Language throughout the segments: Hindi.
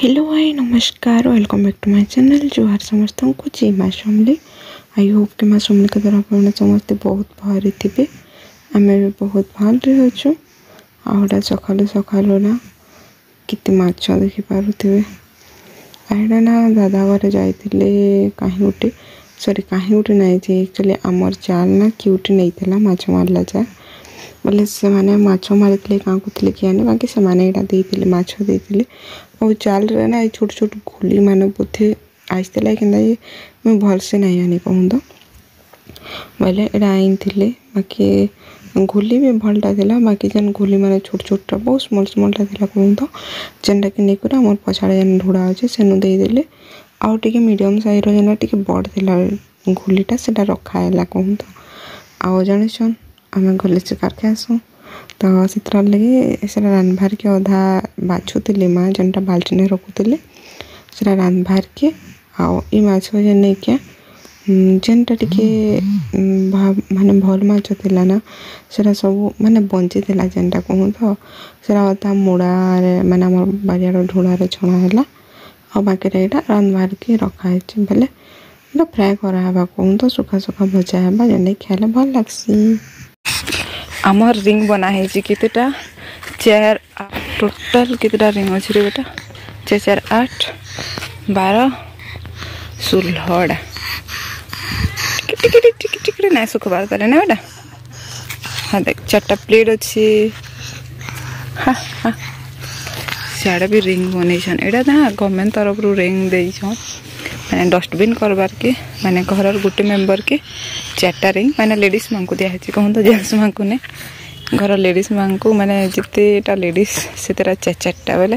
हेलो हाय नमस्कार welcome back to my channel जुहार समस्त को जी माँ समली आई होप कि माँ समली के द्वारा आपने समस्ते बहुत भारी थे आम भी बहुत भल्रे अच्छु आउटा सकालू सकालू ना कितने माछ देखी पारे आईटा ना दादा घर जाइए कहीं गोटे सॉरी कहीं गोटे नहीं एक्चुअली आमर जाल ना किउटी नहीं माछ मारला जाल बोले से माने माछ मारी क्या कहते कि आने बाकी से माने माछ देते और जाल रे ना छोट छोट गोली मान बोधे आसला कि मुझे भलसे नहीं आनी कहूँ तो बोले यहाँ आनी बाकी गोली भी भलटा था बाकी जेन गोली मान छोट छोटा बहुत स्मल स्मलटा था कहूँ तो जेनटा कि नहीं आम पछाड़े जेन ढोड़ा अच्छे सेनु देदेले आउ टे मीडियम साइज जेना टे बड़ था गोलीटा से रखाला कहूँ तो आउ जान आम गले शिकार के आसू तो से लगे से रान बाहर के अधा बाछुले माँ जेनटा बाल्टी रखुले से रान बाहर के आउ माछ जे नहीं क्या जेनटा टे माने भल माछ थिला ना सेरा सब माने बंची थिला जेनटा कहूँ तो सेरा अधा मुड़ा माने आम बाड़ियार ढोड़ार छणा है आ बाकी यहाँ रान बाहर के रखाई बेले फ्राए करावा कहूँ तो सुखा सुखा भजा है जेन खाइले भल लग्सी आमर रिंग बना है कितना 4 टोटल कितना रिंग अच्छे रे बेटा 4 4 8 12 16 टिकटे ना सुखबार करे ना बेटा हाँ देख 4टा प्लेट अच्छी हाँ हाँ सियाड़े भी रिंग बन यहाँ ना गवर्नमेंट तरफ रिंग दे मैंने डस्टबिन करवार के मैंने घर गोटे मेंबर के 4टा रिंग मैंने लेडीज माँ को दिखाई कहूँ तो जेन्ट्स माँ को नहीं घर लेडीज माँ को मैंने जितेटा लेडीज से 4टा बेले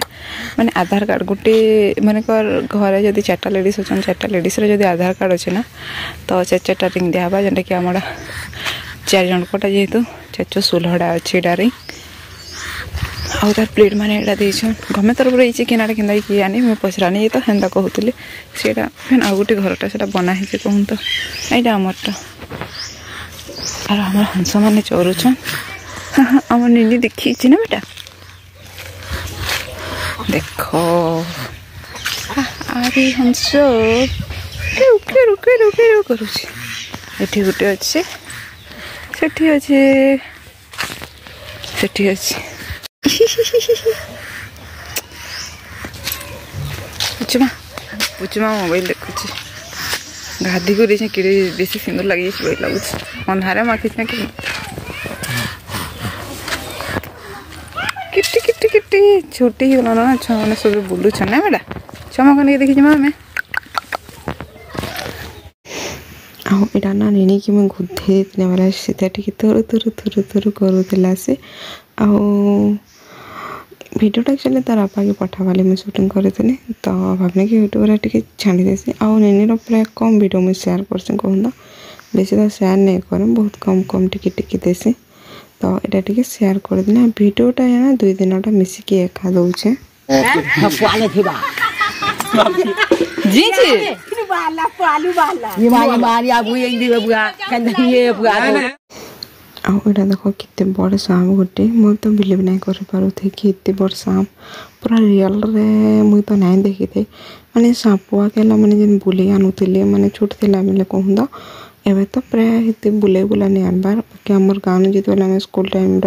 मैंने आधार कार्ड गोटे मैंने घर जब 4टा लेडीज अच्छा 4टा लेडीज जब आधार कार्ड अच्छे ना तो 4टा रिंग दिहबा जेनटा कि आम 4 जनकटा जेहेतु 4 16टा अच्छे रिंग आउ तार प्लेट मैंने यहाँ देन गवर्नमेंट तरफ रही किनारे कि किए आनी मुझे पचरानी ये तो हेन्ता कहते सीटा फिर आउ गोटे घरटा से बना है कहूँ तो यहाँ आमरटा आर आम हंस मैंने चरुछन हाँ हाँ आम निनी देखी ना बेटा देख अरे हंस रुके रुके रुके रुके करुच्ची गोटे अच्छे सेठी अच्छे सेठी अच्छे पुचमा पुचमा मोबाइल देखुची गाधी को किड़े बेसी सुंदर लगे लगुच अंधारे माखी कि किट्टी किट्टी किट्टी छोटी ही गला ना छुआ मैंने सब बुलूछन ना बेटा छुआ को नहीं देखी माँ आईटा ना नहीं कि मुझे गुधे देने वाला सीधा टी थोर थोर थोर थोर करूला से भिडियोटा एक्चुअली तार बापा के पठावाले मुझे शूटिंग करी तो भावने कि यूट्यूब टे छाड़ी देसी आउ निनी प्राय कम वीडियो मुझे शेयर कर कहूँ तो बेसी तो शेयर नहीं करें बहुत कम कम टिके देसी तो यहाँ टे शेयर कर देना वीडियोटा है 2 दिनटा मिसिकी एका दौचे आउ यहाँ देख कितने बड़ सांप गोटे मुझे तो बिलीव नहीं कर पारे कि इतने बड़ सांप पूरा रियल रे मुझे तो नहीं देखी थे माने सांपुआ के मैंने जेन बुले आनुले मैंने छोट थिला बेले कहूँ तो एवं तो प्राय ये बुले बुला नहीं आनबार बाकी आम गाँव जिते आम स्कूल टाइम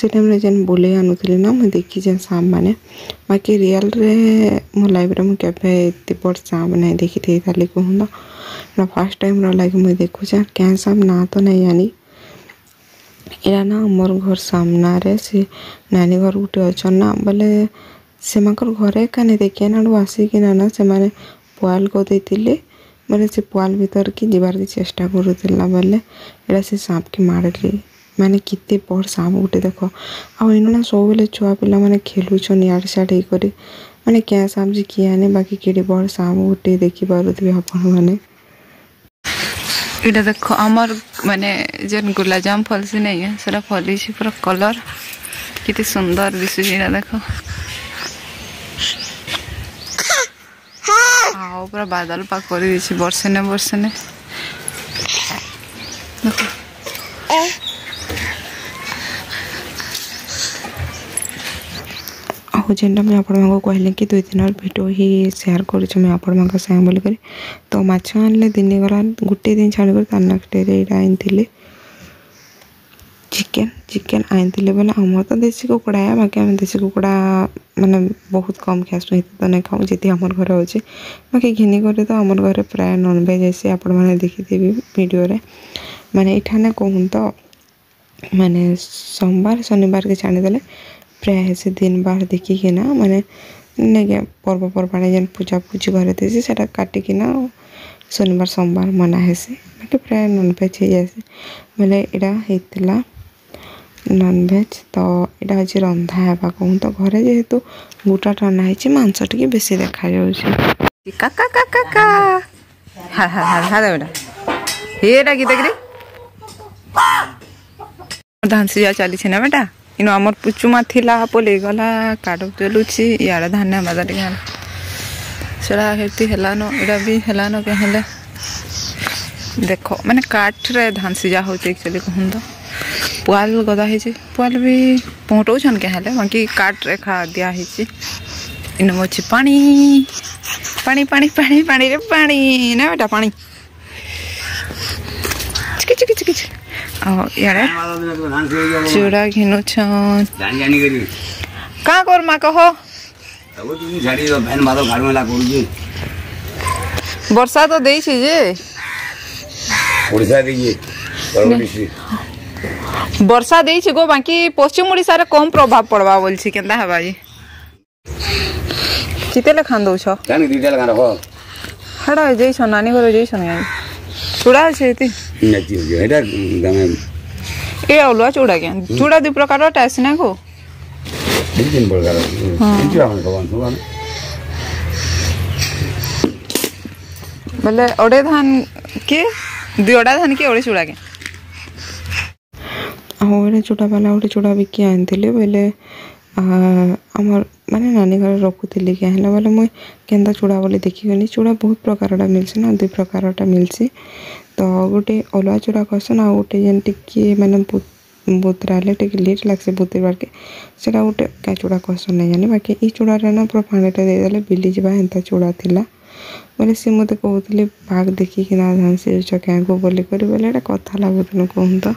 से टाइम जेन बुले आनुली ना मुझे देखी जेन सांप मैंने बाकी रियल रे मो लाइफ रे मुझे एत बड़ सांप नहीं देखी थी खाली कहूँ तो फर्स्ट टाइम लगे मुझे देखुचे क्या सांप ना तो नहीं आनी इरा ना मोर घर सामना रे से नानी घर गोटे अच्छा ना बोले से घरे एका नहीं देखिए ना आसिकी ना से माने पुआल को देते बोले से पुआल भीतर की जीवार की चेष्टा करूला बोले यहाँ से सांप की मारली माने कितने बड़ सांप गोटे देख आउ ना सब बेले छुआ पिला माने खेलुछन यार सियाड़ कर माने क्या सांप जी किए आने बाकी कि बड़ सांप गोटे देखिपे आपण मैंने इटा देख आमर माने जेन गुलाब जाम फलसी नहीं है सेटा फली पूरा कलर कितने सुंदर दिशा देख हाँ पूरा बादल पा कर बर्षे ने आहु जेनटा मुझे आपण कहली कि 2-3 भिडियो ही सेयार कर आपण बोलिक तो माछ आनले दिन गला गोटे दिन छाड़ कर नेक्स्ट डे आनी चिकेन चिकेन आनी बोले आम तो देसी कुकड़ा है बाकी आम देसी कुकड़ा माने बहुत कम खासू तो नहीं खाऊँ जी आम घर अच्छे बाकी घिनी कर तो आम घर प्राय नॉनवेज ऐसे आपण मैंने देखी वीडियो रे माने इठाने कहूँ तो माने सोमवार शनिवार के छाणीदे प्राय से दिन बार देखिकिना माने नहीं पर्वपर्वाणी जेन पूजा पूजी घर थी से काटिकिना शनिवार सोमवार मना हेसी बाकी प्राय नॉनवेज हो जाए बोले यहाँ नॉनवेज तो यहाँ आज रंधा है कहूँ तो घरे जेहेतु गोटा टना है मांस टी बेसी देखा काका काका का हा हा हा हा बेटा ये गीत धान सिजा चली ना बेटा इन आमर पुचुमा थिला पोले गला काट चलुची यार धान बाजार सेड़ा हेती हेलान एटा भी हेलान के हेले देखो माने काठ रे धान सिजा होचे एक्चुअली कहूँ तो पुआल गदा है पुआल भी पहुँचौन के हेले बाकी काठ रे खा दिया है इन अच्छे पानी पानी पानी पानी पानी रे पानी ना बेटा पानी चिक चिक चिक चिक यार चूड़ा घिनु का कर मा कह वर्षा तो दे वर्षा दे गो बाकी पश्चिम ओडिशा रे कम प्रभाव पड़वा बोल छी केनता हबा जी कितेले खान दउ छ जानी दिटेल खान हो हडा जई छ नानी घर जई छ नै चूड़ा छे ती नची हो एटा गमे ए औलुआ चूड़ा के चूड़ा दु प्रकार टाइस ना को तीन प्रकार किछु हम भगवान भगवान बोले ओडे धान के दुड़ा धान के ओडे चूड़ा के ओडे चूड़ा वाला ओडे चूड़ा बिकी आनथिले बोले आमर माने नानी घर रखुली क्या है बोले मुझे केन्दा चूड़ा बोले देखिगली चूड़ा बहुत प्रकार मिलसी ना 2 प्रकार मिलसी तो गोटे अलुआ चूड़ा कहसन आ गोटे जेन टिके माने बुतराले टिके लेट लागसे बुतरबार के सेटा गोटे क्या चूड़ा कहसन नहीं जानी बाकी ई चूड़ा रे ना पूरा पानीटा देदेले बिली जबा एंता चूड़ा थिला बोले सी मते कहउतले भाग देखिकिना धान से क्या को बोली करी बोले एटा कथा लागुतन कहूँ तो